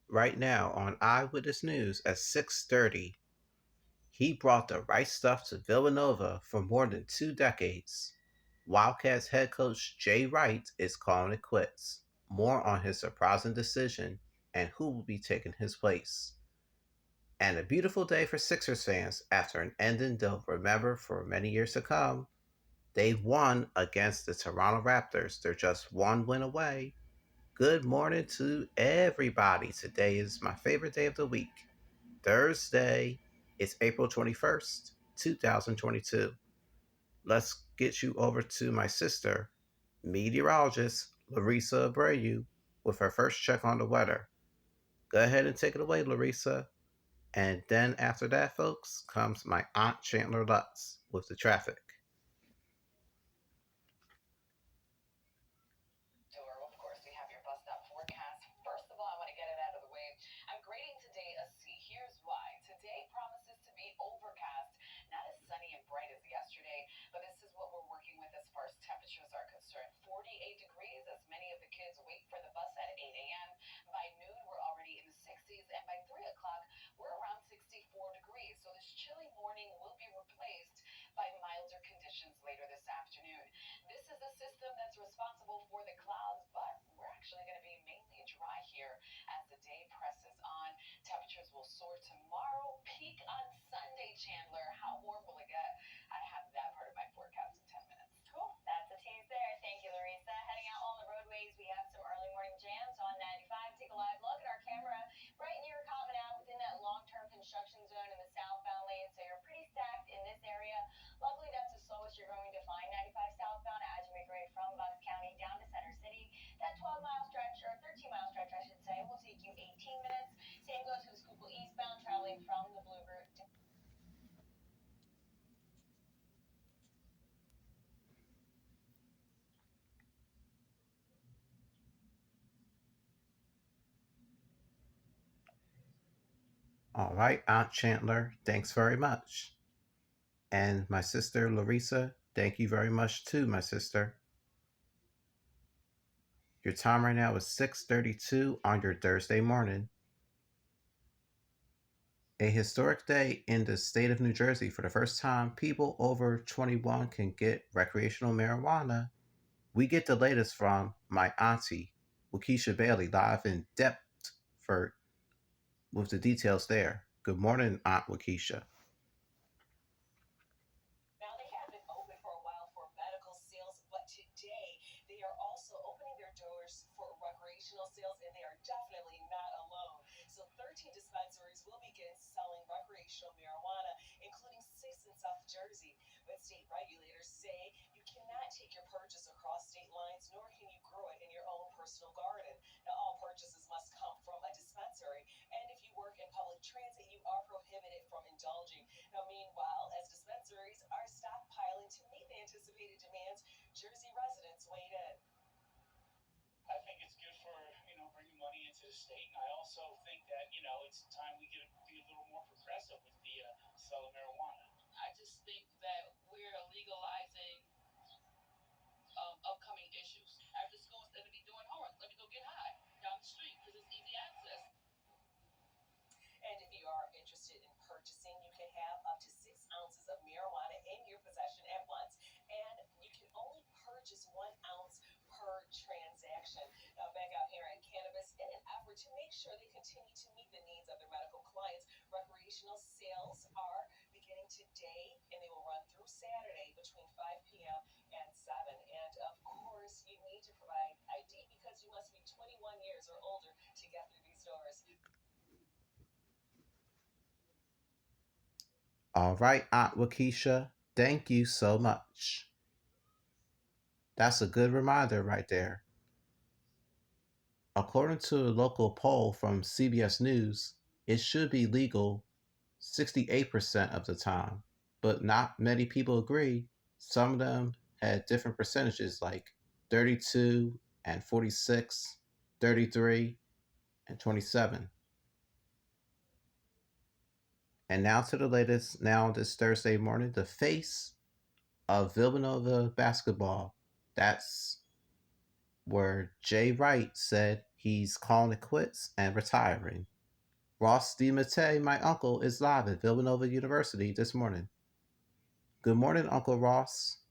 Right now on Eyewitness News at 6:30, he brought the right stuff to Villanova for more than 2 decades. Wildcats head coach Jay Wright is calling it quits. More on his surprising decision and who will be taking his place. And a beautiful day for Sixers fans after an ending they'll remember for many years to come. They won against the Toronto Raptors. They're just one win away. Good morning to everybody. Today is my favorite day of the week. Thursday. It's April 21st, 2022. Let's get you over to my sister, meteorologist Larissa Abreu, with her first check on the weather. Go ahead and take it away, Larissa. And then after that, folks, comes my Aunt Chandler Lutz with the traffic. All right, Aunt Chandler, thanks very much. And my sister Larissa, thank you very much too, my sister. Your time right now is 6:32 on your Thursday morning. A historic day in the state of New Jersey. For the first time, people over 21 can get recreational marijuana. We get the latest from my auntie, Waukesha Bailey, live in Deptford, with the details there. Good morning, Aunt Waukesha. All right, Aunt Waukesha, thank you so much. That's a good reminder right there. According to a local poll from CBS News, it should be legal 68% of the time, but not many people agree. Some of them had different percentages like 32 and 46, 33 and 27. And now to the latest, now this Thursday morning, the face of Villanova Basketball. That's where Jay Wright said He's calling it quits and retiring. Ross DiMattei, my uncle, is live at Villanova University this morning. Good morning, Uncle Ross.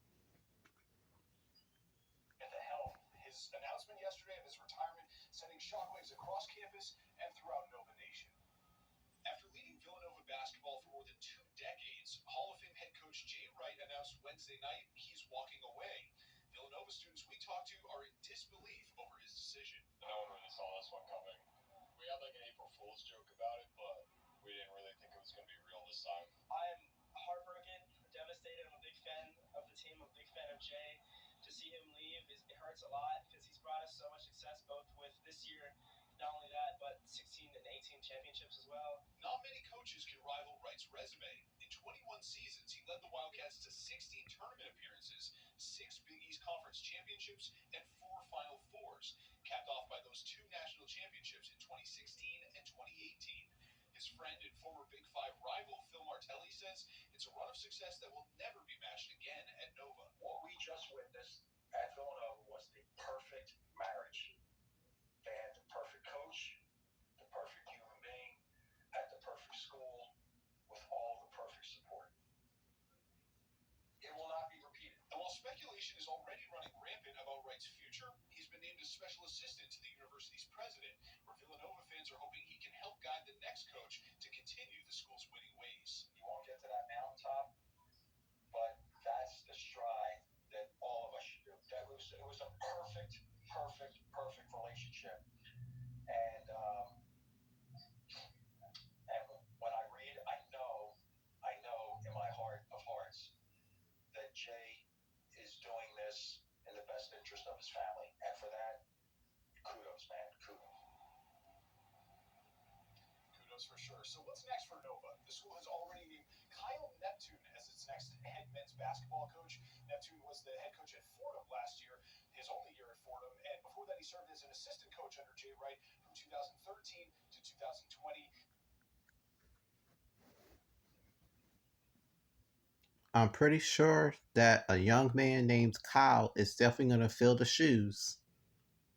I'm pretty sure that a young man named Kyle is definitely going to fill the shoes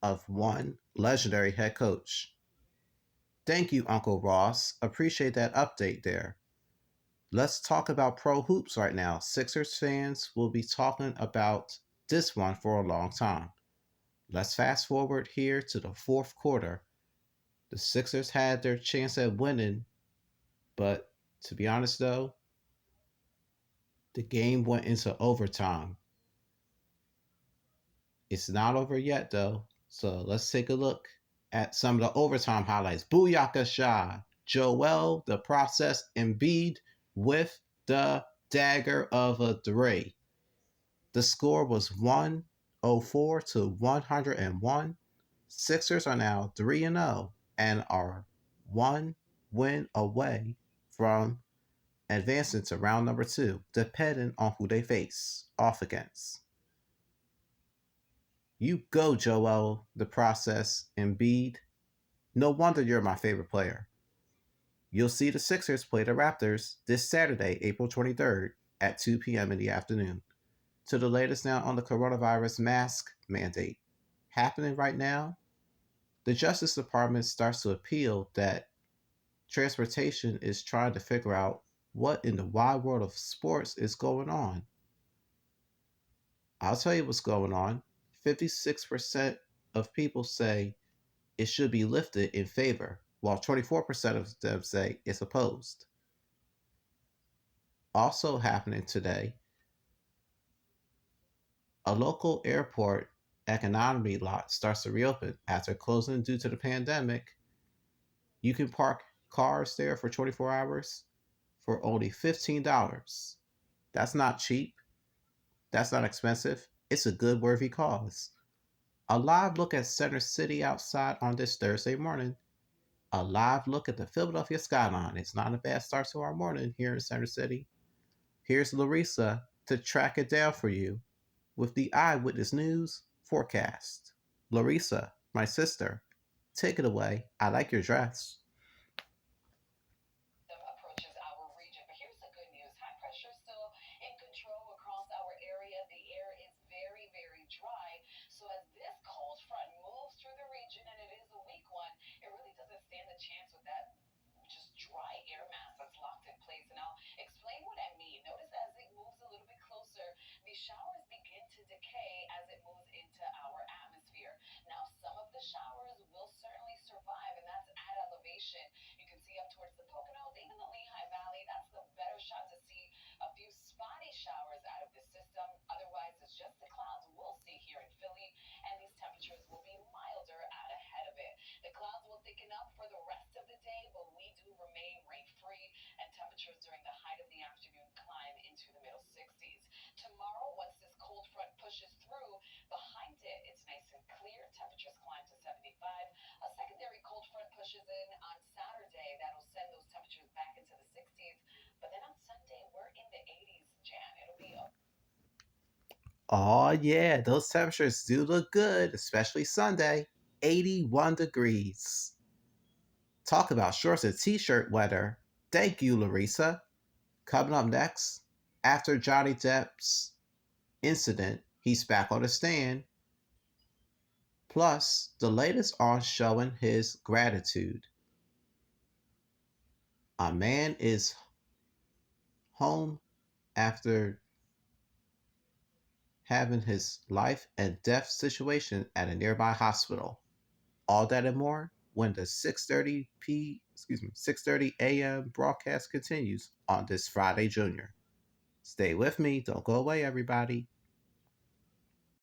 of one legendary head coach. Thank you, Uncle Ross. Appreciate that update there. Let's talk about pro hoops right now. Sixers fans will be talking about this one for a long time. Let's fast forward here to the fourth quarter. The Sixers had their chance at winning, but to be honest though, the game went into overtime. It's not over yet though, so let's take a look at some of the overtime highlights. Booyaka shot. Joel, the process, Embiid with the dagger of a three. The score was 104 to 101. Sixers are now 3-0 and are one win away from advancing to round number two, depending on who they face off against. You go, Joel, the process, Embiid. No wonder you're my favorite player. You'll see the Sixers play the Raptors this Saturday, April 23rd at 2 p.m. in the afternoon. To the latest now on the coronavirus mask mandate happening right now, the Justice Department starts to appeal that transportation is trying to figure out what in the wide world of sports is going on. I'll tell you what's going on. 56% of people say it should be lifted in favor, while 24% of them say it's opposed. Also happening today, a local airport economy lot starts to reopen after closing due to the pandemic. You can park cars there for 24 hours for only $15. That's not cheap. That's not expensive. It's a good, worthy cause. A live look at Center City outside on this Thursday morning. A live look at the Philadelphia skyline. It's not a bad start to our morning here in Center City. Here's Larissa to track it down for you with the Eyewitness News forecast. Larissa, my sister, take it away. I like your dress. Oh, yeah, those temperatures do look good, especially Sunday. 81 degrees. Talk about shorts and t shirt weather. Thank you, Larissa. Coming up next, after Johnny Depp's incident, he's back on the stand. Plus, the latest on showing his gratitude. A man is home after having his life and death situation at a nearby hospital. All that and more when the 6:30 a.m. broadcast continues on this Friday Junior. Stay with me, don't go away everybody.